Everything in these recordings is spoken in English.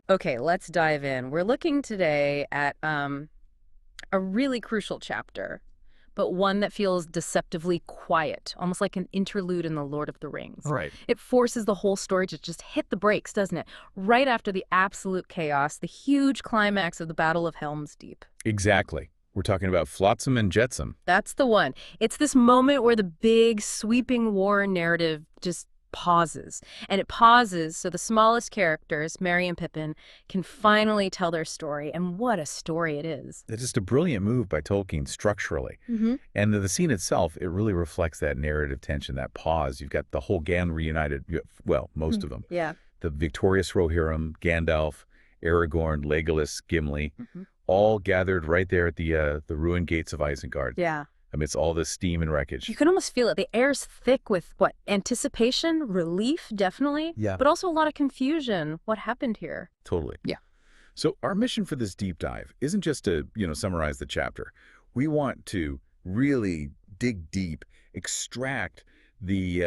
Okay, let's dive in. We're looking today at a really crucial chapter, but one that feels deceptively quiet, almost like an interlude in The Lord of the Rings. Right. It forces the whole story to just hit the brakes, doesn't it? Right after the absolute chaos, the huge climax of the Battle of Helm's Deep. Exactly. We're talking about Flotsam and Jetsam. That's the one. It's this moment where the big, sweeping war narrative just pauses. And it pauses so the smallest characters, Merry and Pippin, can finally tell their story. And what a story it is. It's just a brilliant move by Tolkien structurally. Mm-hmm. And the scene itself, it really reflects that narrative tension, that pause. You've got the whole gang reunited, well, most of them. Yeah. The victorious Rohirrim, Gandalf, Aragorn, Legolas, Gimli, Mm-hmm. all gathered right there at the ruined gates of Isengard, Yeah. amidst all this steam and wreckage. You can almost feel it. The air's thick with what? Anticipation, relief, definitely. Yeah. But also a lot of confusion. What happened here? Totally. Yeah. So our mission for this deep dive isn't just to, summarize the chapter. We want to really dig deep, extract the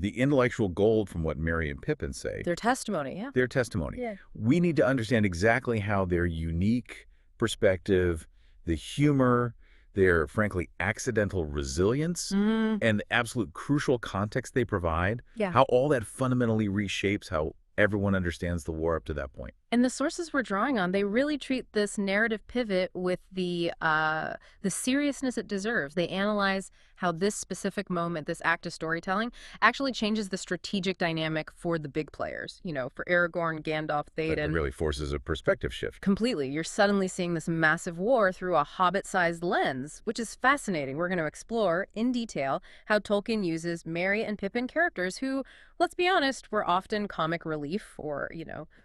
intellectual gold from what Merry and Pippin say. Their testimony, yeah. Their testimony. Yeah. We need to understand exactly how their unique perspective, the humor, their frankly accidental resilience, Mm, and the absolute crucial context they provide, yeah. how all that fundamentally reshapes how everyone understands the war up to that point. And the sources we're drawing on, they really treat this narrative pivot with the seriousness it deserves. They analyze how this specific moment, this act of storytelling, actually changes the strategic dynamic for the big players. For Aragorn, Gandalf, It Theoden. really forces a perspective shift. Completely. You're suddenly seeing this massive war through a Hobbit-sized lens, which is fascinating. We're going to explore in detail how Tolkien uses Merry and Pippin characters who, let's be honest, were often comic relief or,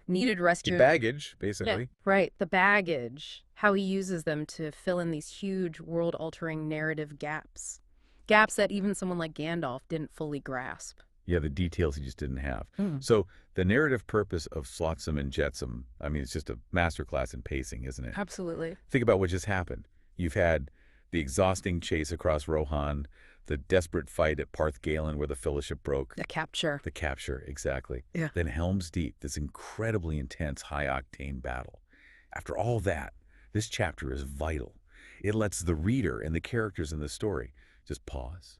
needed rescue. Baggage, basically. Yeah, right. The baggage, how he uses them to fill in these huge world-altering narrative gaps. Gaps that even someone like Gandalf didn't fully grasp. Yeah, the details he just didn't have. Mm. So the narrative purpose of Flotsam and Jetsam, it's just a masterclass in pacing, isn't it? Absolutely. Think about what just happened. You've had the exhausting chase across Rohan, the desperate fight at Parth Galen where the fellowship broke. The capture. The capture, exactly. Yeah. Then Helm's Deep, this incredibly intense, high-octane battle. After all that, this chapter is vital. It lets the reader and the characters in the story just pause,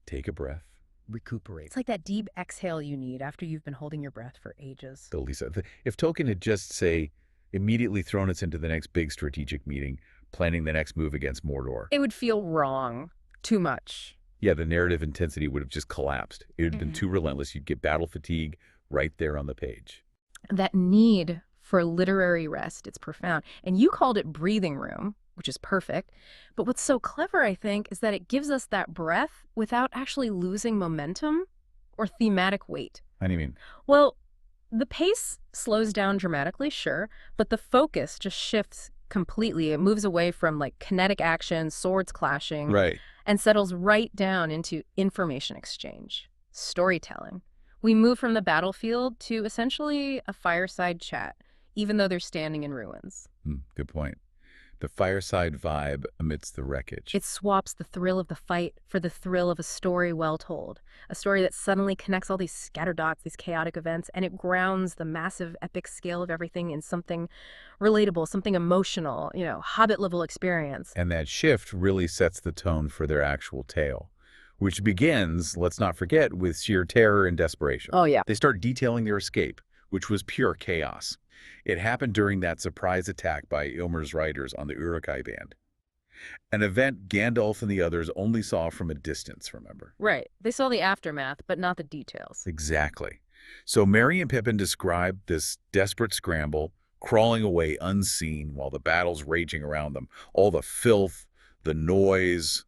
take a breath, recuperate. It's like that deep exhale you need after you've been holding your breath for ages. Lisa, if Tolkien had just, say, immediately thrown us into the next big strategic meeting, planning the next move against Mordor, It would feel wrong. Too much. yeah, the narrative intensity would have just collapsed. It would have been too relentless. You'd get battle fatigue right there on the page. That need for literary rest, it's profound. And you called it breathing room, which is perfect. But what's so clever, I think, is that it gives us that breath without actually losing momentum or thematic weight. How do you mean? Well, the pace slows down dramatically, sure, but the focus just shifts completely. It moves away from like kinetic action, swords clashing, Right. and settles right down into information exchange, storytelling. We move from the battlefield to essentially a fireside chat, even though they're standing in ruins. Good point. The fireside vibe amidst the wreckage. It swaps the thrill of the fight for the thrill of a story well told, a story that suddenly connects all these scattered dots, these chaotic events, and it grounds the massive epic scale of everything in something relatable, something emotional, Hobbit-level experience. And that shift really sets the tone for their actual tale, which begins, let's not forget, with sheer terror and desperation. Oh, yeah. They start detailing their escape, which was pure chaos. It happened during that surprise attack by Ilmer's riders on the Uruk-hai band. An event Gandalf and the others only saw from a distance, remember? Right. They saw the aftermath, but not the details. Exactly. So Merry and Pippin describe this desperate scramble, crawling away unseen while the battle's raging around them. All the filth, the noise,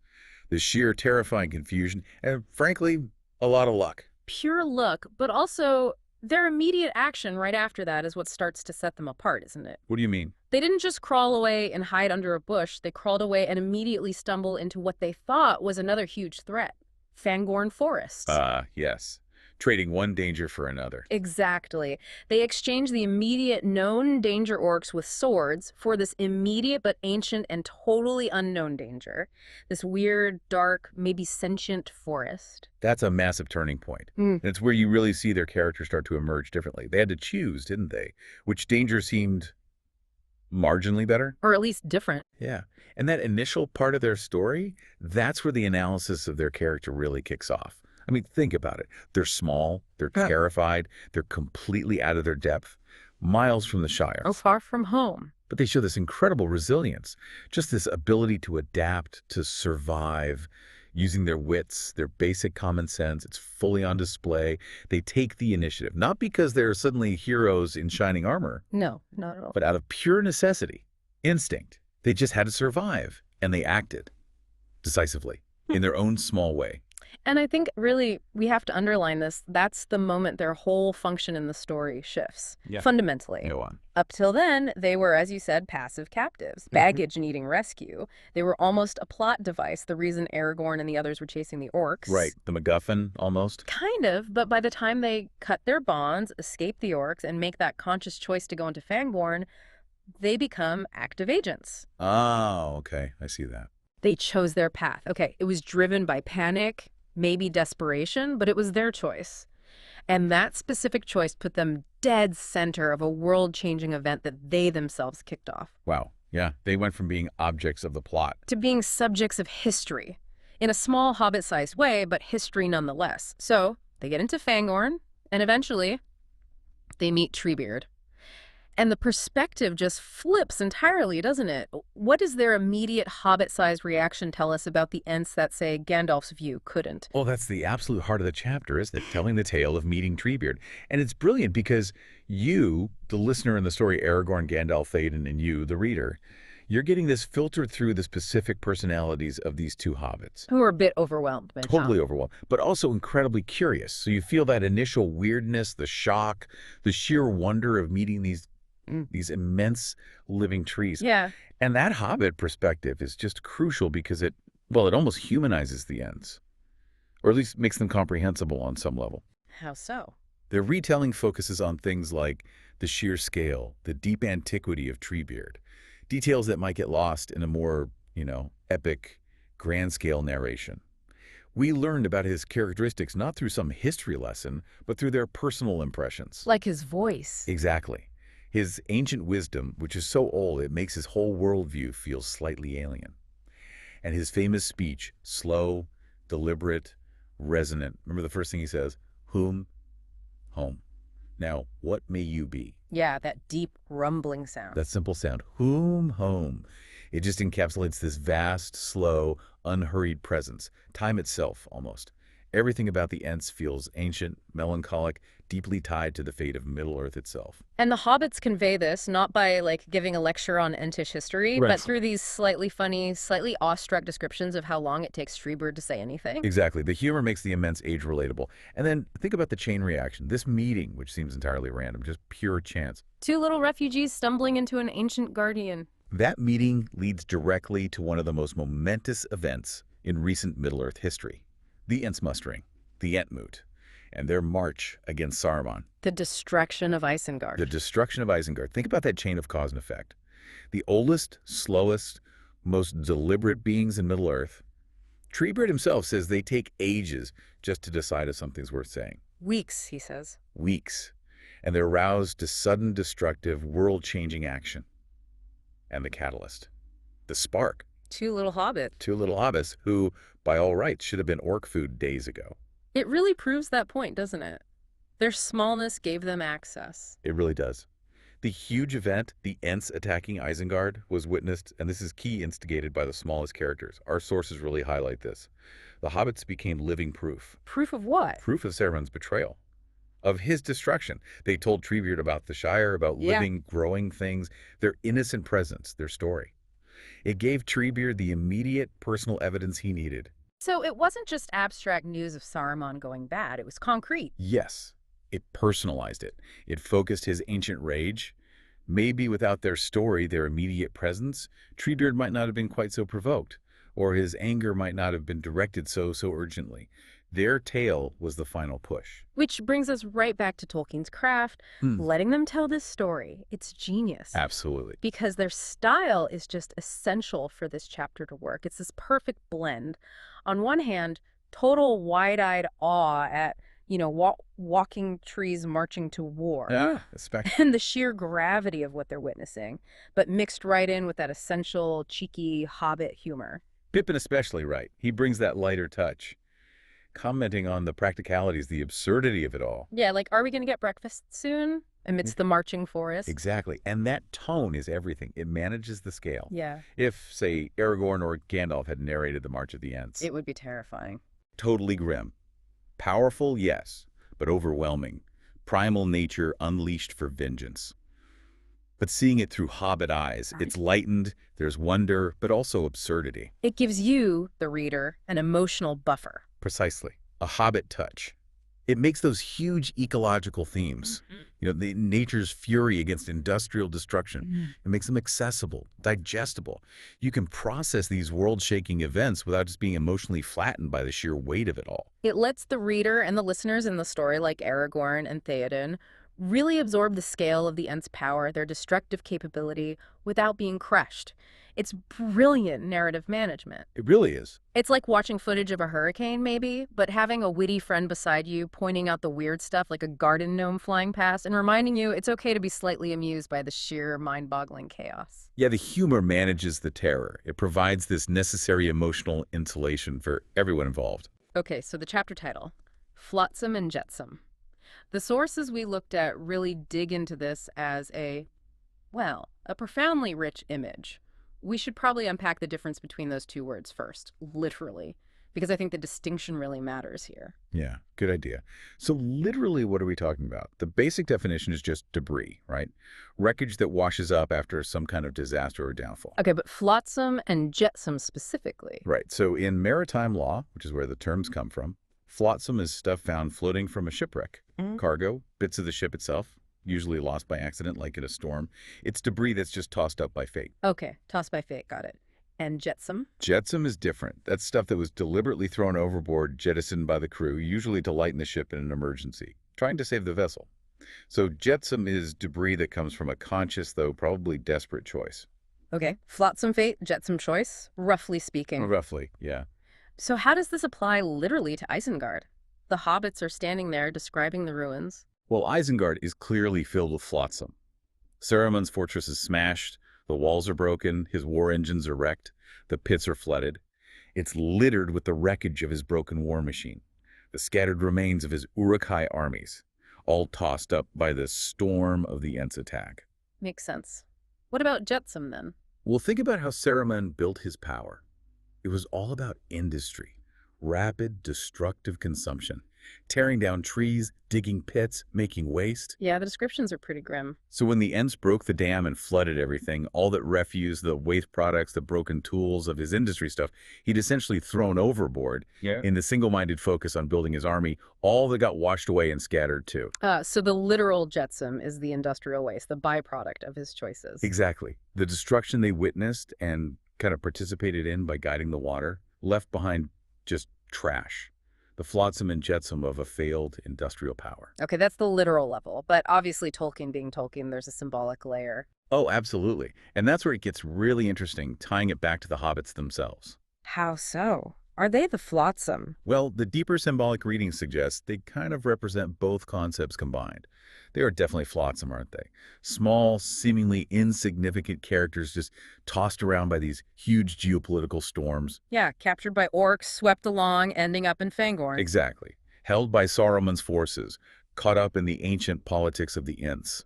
the sheer terrifying confusion, and frankly, a lot of luck. Pure luck, but also their immediate action right after that is what starts to set them apart, isn't it? What do you mean? They didn't just crawl away and hide under a bush. They crawled away and immediately stumbled into what they thought was another huge threat, Fangorn Forest. Yes. trading one danger for another. Exactly. They exchange the immediate known danger orcs with swords for this immediate but ancient and totally unknown danger. This weird, dark, maybe sentient forest. That's a massive turning point. Mm. And it's where you really see their characters start to emerge differently. They had to choose, didn't they? Which danger seemed marginally better? Or at least different. Yeah. And that initial part of their story, that's where the analysis of their character really kicks off. I mean, think about it. They're small, they're Huh. terrified, they're completely out of their depth, miles from the Shire. Oh, far from home. But they show this incredible resilience, just this ability to adapt, to survive, using their wits, their basic common sense. It's fully on display. They take the initiative, not because they're suddenly heroes in shining armor, No, not at all. but out of pure necessity, instinct. They just had to survive, and they acted decisively in their own small way. And I think really we have to underline this. That's the moment their whole function in the story shifts. Yeah. Fundamentally. Go on. Up till then, they were, as you said, passive captives, baggage needing rescue. They were almost a plot device, the reason Aragorn and the others were chasing the orcs. Right, the MacGuffin, almost. Kind of, but by the time they cut their bonds, escape the orcs, and make that conscious choice to go into Fangorn, they become active agents. Oh, okay. I see that. They chose their path. Okay, it was driven by panic, maybe desperation, but it was their choice. And that specific choice put them dead center of a world-changing event that they themselves kicked off. Wow. Yeah, they went from being objects of the plot. To being subjects of history. In a small Hobbit-sized way, but history nonetheless. So, they get into Fangorn, and eventually, they meet Treebeard. And the perspective just flips entirely, doesn't it? What does their immediate Hobbit-sized reaction tell us about the Ents that, say, Gandalf's view couldn't? Well, that's the absolute heart of the chapter, isn't it? Telling the tale of meeting Treebeard. And it's brilliant because you, the listener in the story, Aragorn, Gandalf, Théoden, and you, the reader, you're getting this filtered through the specific personalities of these two hobbits. Who are a bit overwhelmed by Totally overwhelmed, but also incredibly curious. So you feel that initial weirdness, the shock, the sheer wonder of meeting these immense living trees. Yeah. And that Hobbit perspective is just crucial because it almost humanizes the Ents, or at least makes them comprehensible on some level. How so? Their retelling focuses on things like the sheer scale, the deep antiquity of Treebeard, details that might get lost in a more, epic, grand-scale narration. We learned about his characteristics not through some history lesson, but through their personal impressions. Like his voice. Exactly. His ancient wisdom, which is so old it makes his whole worldview feel slightly alien. And his famous speech, slow, deliberate, resonant. Remember the first thing he says? Whom? Home. Now, what may you be? Yeah, that deep rumbling sound. That simple sound. Whom? Home. It just encapsulates this vast, slow, unhurried presence. Time itself, almost. Everything about the Ents feels ancient, melancholic, deeply tied to the fate of Middle-earth itself. And the Hobbits convey this not by, giving a lecture on Entish history, Right. but through these slightly funny, slightly awestruck descriptions of how long it takes Treebeard to say anything. Exactly. The humor makes the immense age relatable. And then think about the chain reaction. This meeting, which seems entirely random, just pure chance. Two little refugees stumbling into an ancient guardian. That meeting leads directly to one of the most momentous events in recent Middle-earth history. The Ents mustering, the Entmoot, and their march against Saruman. The destruction of Isengard. The destruction of Isengard. Think about that chain of cause and effect. The oldest, slowest, most deliberate beings in Middle-earth. Treebeard himself says they take ages just to decide if something's worth saying. Weeks, he says. Weeks. And they're roused to sudden, destructive, world-changing action. And the catalyst. The spark. Two little hobbits. Two little hobbits who, by all rights, should have been orc food days ago. It really proves that point, doesn't it? Their smallness gave them access. It really does. The huge event, the Ents attacking Isengard, was witnessed, and this is key, instigated by the smallest characters. Our sources really highlight this. The hobbits became living proof. Proof of what? Proof of Saruman's betrayal. Of his destruction. They told Treebeard about the Shire, about living, growing things, their innocent presence, their story. It gave Treebeard the immediate personal evidence he needed. So it wasn't just abstract news of Saruman going bad, it was concrete. Yes, it personalized it. It focused his ancient rage. Maybe without their story, their immediate presence, Treebeard might not have been quite so provoked, or his anger might not have been directed so urgently. Their tale was the final push. Which brings us right back to Tolkien's craft, Hmm. letting them tell this story. It's genius. Absolutely. Because their style is just essential for this chapter to work. It's this perfect blend. On one hand, total wide-eyed awe at, walking trees marching to war, Ah, a spectacle. and the sheer gravity of what they're witnessing, but mixed right in with that essential, cheeky Hobbit humor. Pippin especially right. He brings that lighter touch, commenting on the practicalities, the absurdity of it all. Yeah, like, are we going to get breakfast soon? Mm, Amidst the marching forest. exactly. And that tone is everything. It manages the scale. Yeah, If, say, Aragorn or Gandalf had narrated the March of the Ents, it would be terrifying. totally grim. Powerful, yes, but overwhelming. Primal nature unleashed for vengeance. But seeing it through Hobbit eyes, it's lightened, there's wonder, but also absurdity. It gives you, the reader, an emotional buffer. Precisely. A Hobbit touch. It makes those huge ecological themes, the nature's fury against industrial destruction. It makes them accessible, digestible. You can process these world-shaking events without just being emotionally flattened by the sheer weight of it all. It lets the reader and the listeners in the story, like Aragorn and Theoden, really absorb the scale of the Ents' power, their destructive capability, without being crushed. It's brilliant narrative management. It really is. It's like watching footage of a hurricane, maybe, but having a witty friend beside you pointing out the weird stuff like a garden gnome flying past and reminding you it's okay to be slightly amused by the sheer mind-boggling chaos. Yeah, the humor manages the terror. It provides this necessary emotional insulation for everyone involved. Okay, so the chapter title, Flotsam and Jetsam. The sources we looked at really dig into this as a profoundly rich image. We should probably unpack the difference between those two words first, literally, because I think the distinction really matters here. Yeah, good idea. So literally, what are we talking about? The basic definition is just debris, right? Wreckage that washes up after some kind of disaster or downfall. Okay, but flotsam and jetsam specifically. Right. So in maritime law, which is where the terms come from, flotsam is stuff found floating from a shipwreck. Cargo, bits of the ship itself, usually lost by accident, like in a storm. It's debris that's just tossed up by fate. Okay, tossed by fate, got it. And jetsam? Jetsam is different. That's stuff that was deliberately thrown overboard, jettisoned by the crew, usually to lighten the ship in an emergency, trying to save the vessel. So jetsam is debris that comes from a conscious, though probably desperate choice. Okay, flotsam fate, jetsam choice, roughly speaking. Roughly, yeah. So how does this apply literally to Isengard? The hobbits are standing there describing the ruins. Well, Isengard is clearly filled with flotsam. Saruman's fortress is smashed, the walls are broken, his war engines are wrecked, the pits are flooded. It's littered with the wreckage of his broken war machine, the scattered remains of his Uruk-hai armies, all tossed up by the storm of the Ents attack. Makes sense. What about jetsam then? Well, think about how Saruman built his power. It was all about industry, rapid, destructive consumption, tearing down trees, digging pits, making waste. Yeah, the descriptions are pretty grim. So when the Ents broke the dam and flooded everything, all that refuse, the waste products, the broken tools of his industry stuff, he'd essentially thrown overboard in the single-minded focus on building his army, all that got washed away and scattered too. So the literal jetsam is the industrial waste, the byproduct of his choices. Exactly. The destruction they witnessed and kind of participated in by guiding the water left behind just trash. The flotsam and jetsam of a failed industrial power. Okay, that's the literal level, but obviously Tolkien being Tolkien, there's a symbolic layer. Oh, absolutely. And that's where it gets really interesting, tying it back to the hobbits themselves. How so? Are they the flotsam? Well, the deeper symbolic reading suggests they kind of represent both concepts combined. They are definitely flotsam, aren't they? Small, seemingly insignificant characters just tossed around by these huge geopolitical storms. Yeah, captured by orcs, swept along, ending up in Fangorn. Exactly. Held by Saruman's forces, caught up in the ancient politics of the Ents.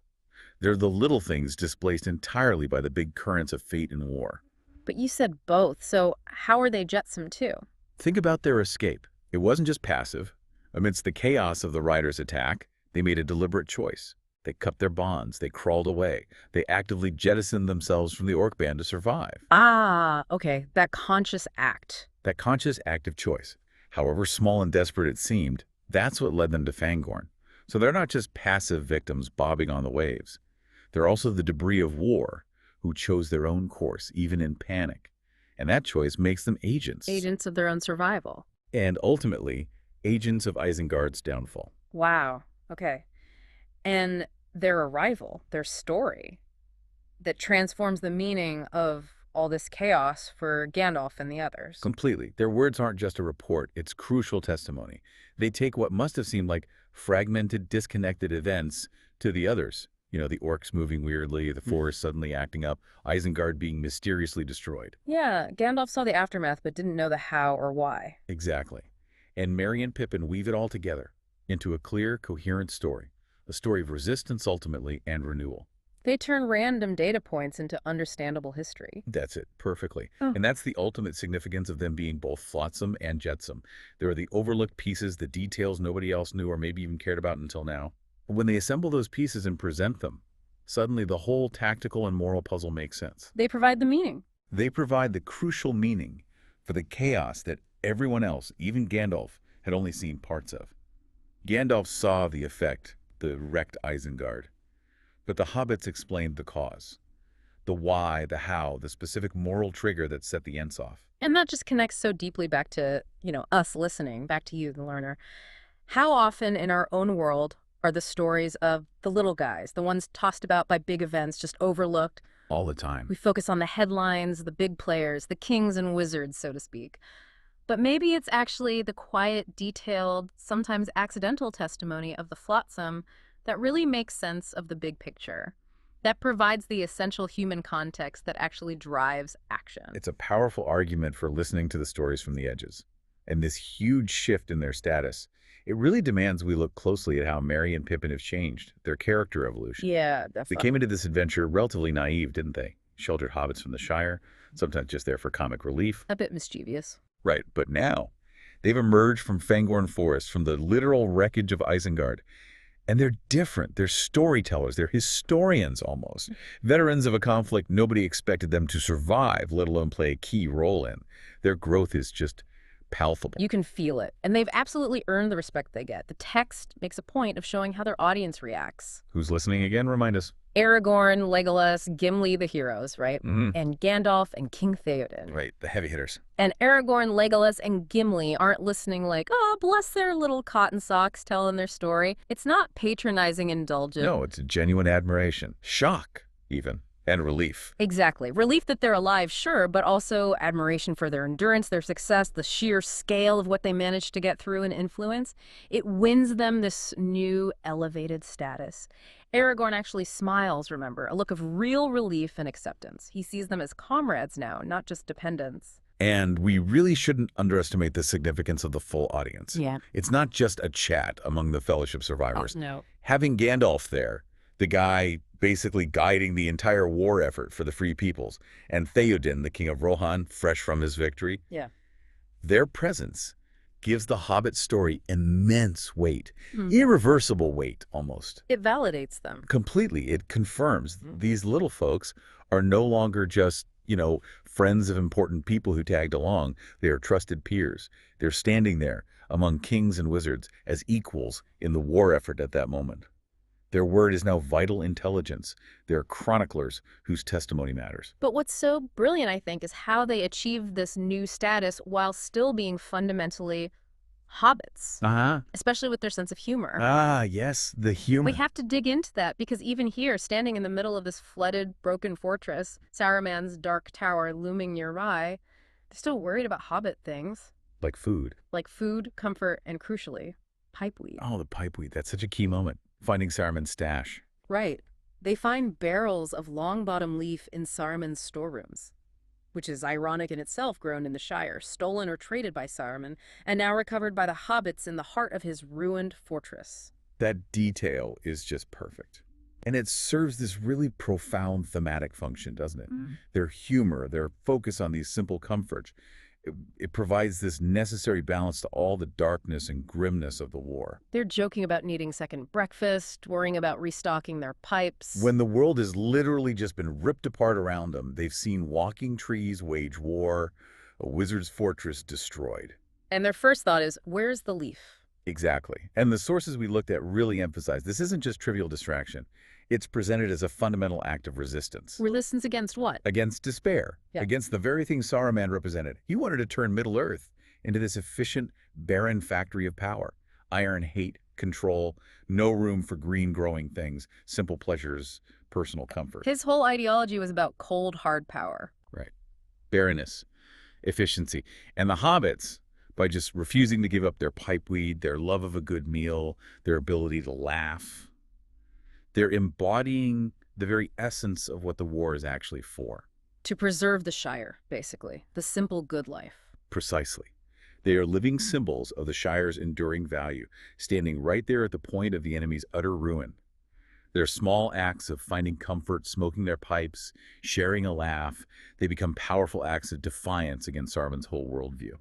They're the little things displaced entirely by the big currents of fate and war. But you said both, so how are they jetsam too? Think about their escape. It wasn't just passive. Amidst the chaos of the riders' attack, they made a deliberate choice. They cut their bonds. They crawled away. They actively jettisoned themselves from the orc band to survive. Ah, okay, that conscious act. That conscious active choice, however small and desperate it seemed, that's what led them to Fangorn. So they're not just passive victims bobbing on the waves. They're also the debris of war who chose their own course, even in panic. And that choice makes them agents. Agents of their own survival. And ultimately, agents of Isengard's downfall. Wow. Okay. And their arrival, their story that transforms the meaning of all this chaos for Gandalf and the others. Completely. Their words aren't just a report, it's crucial testimony. They take what must have seemed like fragmented, disconnected events to the others. The orcs moving weirdly, the forest suddenly acting up, Isengard being mysteriously destroyed. Yeah, Gandalf saw the aftermath but didn't know the how or why. Exactly. And Merry and Pippin weave it all together into a clear, coherent story. A story of resistance ultimately and renewal. They turn random data points into understandable history. That's it, perfectly. Oh. And that's the ultimate significance of them being both flotsam and jetsam. There are the overlooked pieces, the details nobody else knew or maybe even cared about until now. When they assemble those pieces and present them, suddenly the whole tactical and moral puzzle makes sense. They provide the meaning. They provide the crucial meaning for the chaos that everyone else, even Gandalf, had only seen parts of. Gandalf saw the effect, the wrecked Isengard. But the Hobbits explained the cause. The why, the how, the specific moral trigger that set the Ents off. And that just connects so deeply back to, us listening, back to you, the learner. How often in our own world are the stories of the little guys, the ones tossed about by big events, just overlooked? All the time. We focus on the headlines, the big players, the kings and wizards, so to speak. But maybe it's actually the quiet, detailed, sometimes accidental testimony of the flotsam that really makes sense of the big picture, that provides the essential human context that actually drives action. It's a powerful argument for listening to the stories from the edges. And this huge shift in their status, it really demands we look closely at how Merry and Pippin have changed, their character evolution. Yeah, They definitely. came into this adventure relatively naive, didn't they? Sheltered hobbits from the Shire, sometimes just there for comic relief. A bit mischievous. Right, but now, they've emerged from Fangorn Forest, from the literal wreckage of Isengard. And they're different. They're storytellers. They're historians almost. Veterans of a conflict nobody expected them to survive, let alone play a key role in. Their growth is just palpable. You can feel it. And they've absolutely earned the respect they get. The text makes a point of showing how their audience reacts. Who's listening again? Remind us. Aragorn, Legolas, Gimli, the heroes, right? Mm-hmm. And Gandalf and King Theoden. Right, the heavy hitters. And Aragorn, Legolas, and Gimli aren't listening like, oh, bless their little cotton socks telling their story. It's not patronizing indulgent. No, it's a genuine admiration. Shock, even. And relief. Exactly. Relief that they're alive, sure, but also admiration for their endurance, their success, the sheer scale of what they managed to get through and influence. It wins them this new elevated status. Aragorn actually smiles, remember, a look of real relief and acceptance. He sees them as comrades now, not just dependents. And we really shouldn't underestimate the significance of the full audience. Yeah. It's not just a chat among the Fellowship survivors. Oh, no. Having Gandalf there, the guy basically guiding the entire war effort for the Free Peoples, and Theoden, the king of Rohan, fresh from his victory. Yeah. Their presence gives the Hobbit story immense weight, irreversible weight almost. It validates them. Completely. It confirms these little folks are no longer just, friends of important people who tagged along. They are trusted peers. They're standing there among kings and wizards as equals in the war effort at that moment. Their word is now vital intelligence. They're chroniclers whose testimony matters. But what's so brilliant, I think, is how they achieved this new status while still being fundamentally hobbits, especially with their sense of humor. Yes, the humor. We have to dig into that because even here, standing in the middle of this flooded, broken fortress, Saruman's dark tower looming nearby, they're still worried about hobbit things. Like food. Like food, comfort, and crucially, pipeweed. Oh, the pipeweed. That's such a key moment. Finding Saruman's stash. Right. They find barrels of long-bottom leaf in Saruman's storerooms, which is ironic in itself, grown in the Shire, stolen or traded by Saruman, and now recovered by the hobbits in the heart of his ruined fortress. That detail is just perfect. And it serves this really profound thematic function, doesn't it? Their humor, their focus on these simple comforts. It provides this necessary balance to all the darkness and grimness of the war. They're joking about needing second breakfast, worrying about restocking their pipes. When the world has literally just been ripped apart around them, they've seen walking trees wage war, a wizard's fortress destroyed. And their first thought is, where's the leaf? Exactly. And the sources we looked at really emphasize this isn't just trivial distraction. It's presented as a fundamental act of resistance. Resistance against what? Against despair. Yeah. Against the very thing Saruman represented. He wanted to turn Middle-earth into this efficient, barren factory of power. Iron hate, control, no room for green growing things, simple pleasures, personal comfort. His whole ideology was about cold, hard power. Right. Barrenness, efficiency. And the hobbits, by just refusing to give up their pipeweed, their love of a good meal, their ability to laugh, they're embodying the very essence of what the war is actually for. To preserve the Shire, basically. The simple good life. Precisely. They are living symbols of the Shire's enduring value, standing right there at the point of the enemy's utter ruin. Their small acts of finding comfort, smoking their pipes, sharing a laugh, they become powerful acts of defiance against Saruman's whole worldview.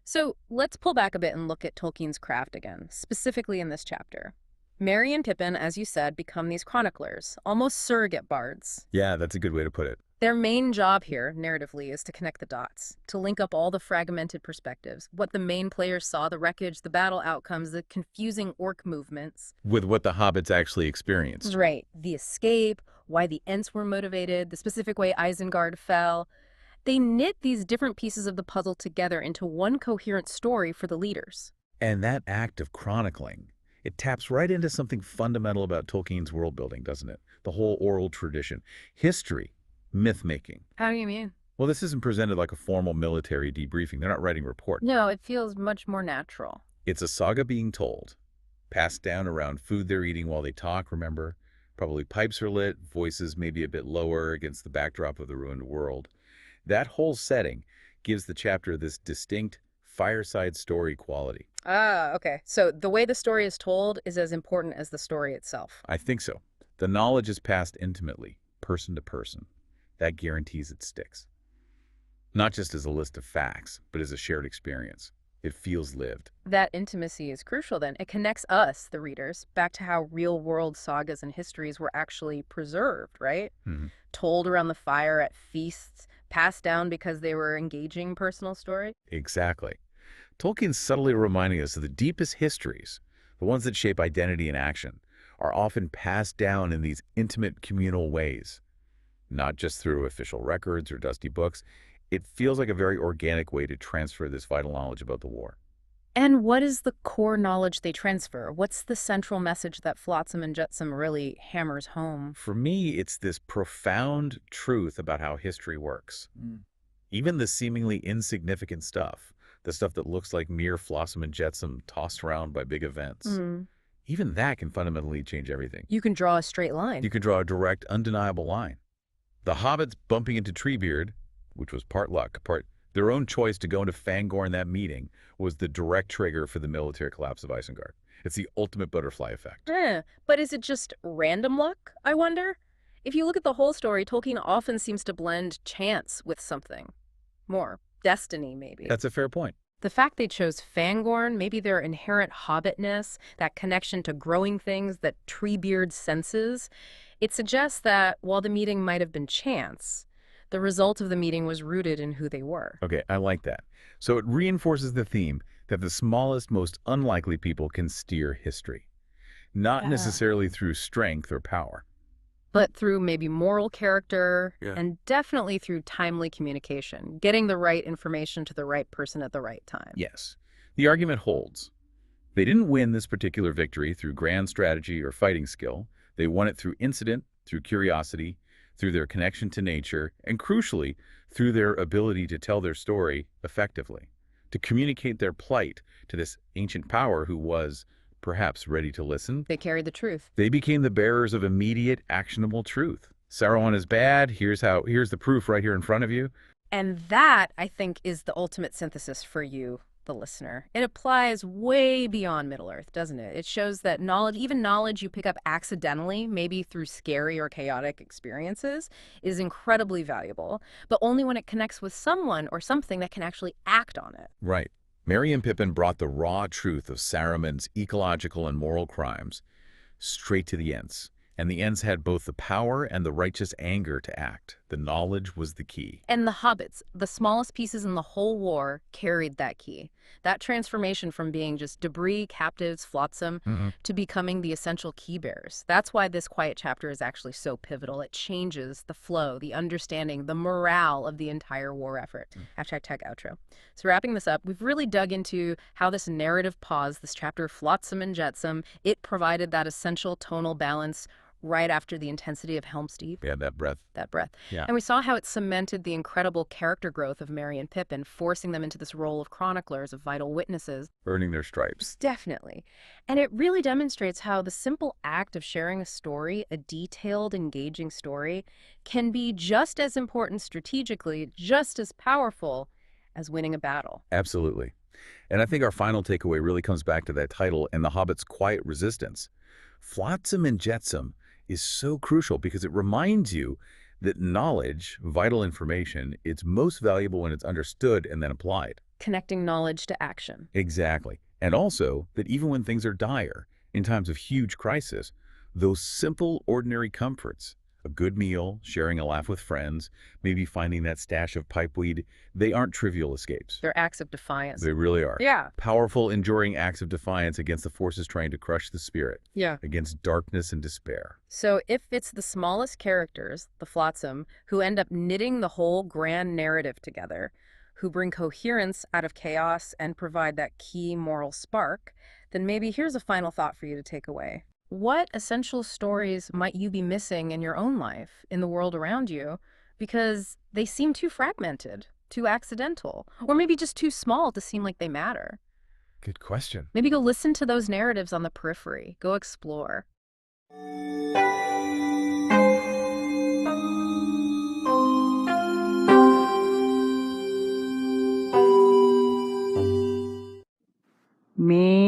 So let's pull back a bit and look at Tolkien's craft again, specifically in this chapter. Merry and Pippin, as you said, become these chroniclers, almost surrogate bards. Yeah, that's a good way to put it. Their main job here, narratively, is to connect the dots, to link up all the fragmented perspectives, what the main players saw, the wreckage, the battle outcomes, the confusing orc movements. With what the hobbits actually experienced. Right. The escape, why the Ents were motivated, the specific way Isengard fell. They knit these different pieces of the puzzle together into one coherent story for the leaders. And that act of chronicling, it taps right into something fundamental about Tolkien's world building, doesn't it? The whole oral tradition. History. Myth-making. How do you mean? Well, this isn't presented like a formal military debriefing. They're not writing reports. No, it feels much more natural. It's a saga being told, passed down around food they're eating while they talk, remember? Probably pipes are lit, voices maybe a bit lower against the backdrop of the ruined world. That whole setting gives the chapter this distinct fireside story quality. Ah, okay. So the way the story is told is as important as the story itself. I think so. The knowledge is passed intimately, person to person. That guarantees it sticks. Not just as a list of facts, but as a shared experience. It feels lived. That intimacy is crucial then. It connects us, the readers, back to how real-world sagas and histories were actually preserved, right? Told around the fire at feasts, passed down because they were engaging personal story. Exactly. Tolkien's subtly reminding us of the deepest histories, the ones that shape identity and action, are often passed down in these intimate communal ways. Not just through official records or dusty books. It feels like a very organic way to transfer this vital knowledge about the war. And what is the core knowledge they transfer? What's the central message that Flotsam and Jetsam really hammers home? For me, it's this profound truth about how history works. Even the seemingly insignificant stuff, the stuff that looks like mere Flotsam and Jetsam tossed around by big events, even that can fundamentally change everything. You can draw a straight line. You can draw a direct, undeniable line. The hobbits bumping into Treebeard, which was part luck, part their own choice to go into Fangor in that meeting, was the direct trigger for the military collapse of Isengard. It's the ultimate butterfly effect. But is it just random luck, I wonder? If you look at the whole story, Tolkien often seems to blend chance with something more. Destiny, maybe. That's a fair point. The fact they chose Fangorn, maybe their inherent hobbitness, that connection to growing things that Treebeard senses, it suggests that while the meeting might have been chance, the result of the meeting was rooted in who they were. Okay, I like that. So it reinforces the theme that the smallest, most unlikely people can steer history. Not necessarily through strength or power. But through maybe moral character and definitely through timely communication, getting the right information to the right person at the right time. Yes, the argument holds. They didn't win this particular victory through grand strategy or fighting skill. They won it through incident, through curiosity, through their connection to nature, and crucially, through their ability to tell their story effectively, to communicate their plight to this ancient power who was, perhaps, ready to listen. They carried the truth. They became the bearers of immediate, actionable truth. Saruman is bad. Here's the proof right here in front of you. And that, I think, is the ultimate synthesis for you, the listener. It applies way beyond Middle-earth, doesn't it? It shows that knowledge, even knowledge you pick up accidentally, maybe through scary or chaotic experiences, is incredibly valuable, but only when it connects with someone or something that can actually act on it. Right. Merry and Pippin brought the raw truth of Saruman's ecological and moral crimes straight to the Ents, and the Ents had both the power and the righteous anger to act. The knowledge was the key. And the hobbits, the smallest pieces in the whole war, carried that key. That transformation from being just debris, captives, flotsam, to becoming the essential key bearers. That's why this quiet chapter is actually so pivotal. It changes the flow, the understanding, the morale of the entire war effort. Hashtag tech outro. So wrapping this up, we've really dug into how this narrative pause, this chapter flotsam and jetsam, it provided that essential tonal balance right after the intensity of Helm's Deep. Yeah, that breath. That breath. Yeah. And we saw how it cemented the incredible character growth of Merry and Pippin, forcing them into this role of chroniclers, of vital witnesses. Earning their stripes. Definitely. And it really demonstrates how the simple act of sharing a story, a detailed, engaging story, can be just as important strategically, just as powerful as winning a battle. Absolutely. And I think our final takeaway really comes back to that title and the Hobbit's quiet resistance. Flotsam and jetsam is so crucial because it reminds you that knowledge, vital information, it's most valuable when it's understood and then applied. Connecting knowledge to action. Exactly. And also that even when things are dire, in times of huge crisis, those simple, ordinary comforts, a good meal, sharing a laugh with friends, maybe finding that stash of pipeweed, they aren't trivial escapes. They're acts of defiance. They really are. Yeah. Powerful, enduring acts of defiance against the forces trying to crush the spirit. Yeah. Against darkness and despair. So if it's the smallest characters, the flotsam, who end up knitting the whole grand narrative together, who bring coherence out of chaos and provide that key moral spark, then maybe here's a final thought for you to take away. What essential stories might you be missing in your own life, in the world around you, because they seem too fragmented, too accidental, or maybe just too small to seem like they matter? Good question. Maybe go listen to those narratives on the periphery. Go explore. Me